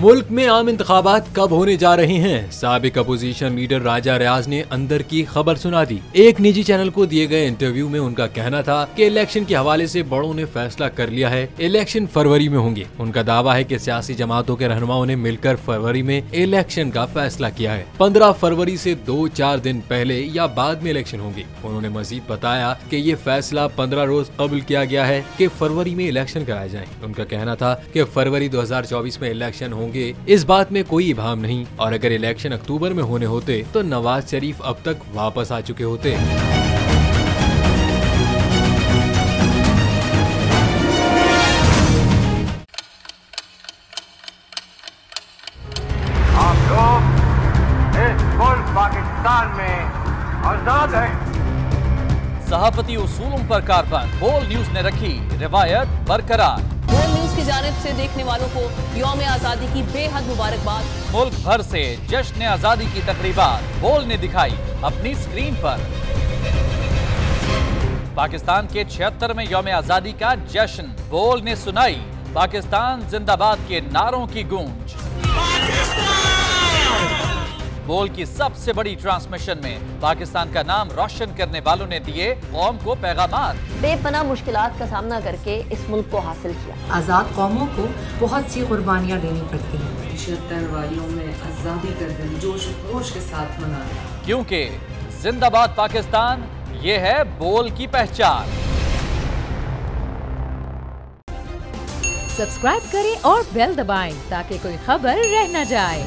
मुल्क में आम इंतखाबात कब होने जा रहे हैं? साबिक अपोजिशन लीडर राजा रियाज ने अंदर की खबर सुना दी। एक निजी चैनल को दिए गए इंटरव्यू में उनका कहना था कि इलेक्शन के हवाले से बड़ों ने फैसला कर लिया है, इलेक्शन फरवरी में होंगे। उनका दावा है कि सियासी जमातों के रहनुमाओं ने मिलकर फरवरी में इलेक्शन का फैसला किया है। 15 फरवरी से 2-4 दिन पहले या बाद में इलेक्शन होंगे। उन्होंने मजीद बताया कि ये फैसला 15 रोज कबल किया गया है कि फरवरी में इलेक्शन कराए जाएं। उनका कहना था कि फरवरी 2024 में इलेक्शन होंगे, इस बात में कोई इबाहम नहीं, और अगर इलेक्शन अक्टूबर में होने होते तो नवाज शरीफ अब तक वापस आ चुके होते। आप लोग इस मुल्क पाकिस्तान में आजाद हैं। सहाफती उसूलों पर कारबंद बोल न्यूज ने रखी रिवायत बरकरार। बोल न्यूज की जानिब से देखने वालों को यौम आजादी की बेहद मुबारकबाद। मुल्क भर से जश्न आजादी की तकरीबात बोल ने दिखाई अपनी स्क्रीन पर। पाकिस्तान के 76वें यौम आजादी का जश्न बोल ने सुनाई पाकिस्तान जिंदाबाद के नारों की गूंज। बोल की सबसे बड़ी ट्रांसमिशन में पाकिस्तान का नाम रोशन करने वालों ने दिए कौम को पैगामात। बेपनाह मुश्किलात का सामना करके इस मुल्क को हासिल किया। आजाद कौमों को बहुत सी कुर्बानियां देनी पड़ती हैं। 76 वालियों में आजादी का दिन जोश खरोश के साथ मनाया, क्योंकि जिंदाबाद पाकिस्तान ये है बोल की पहचान। सब्सक्राइब करें और बेल दबाएं ताकि कोई खबर रह न जाए।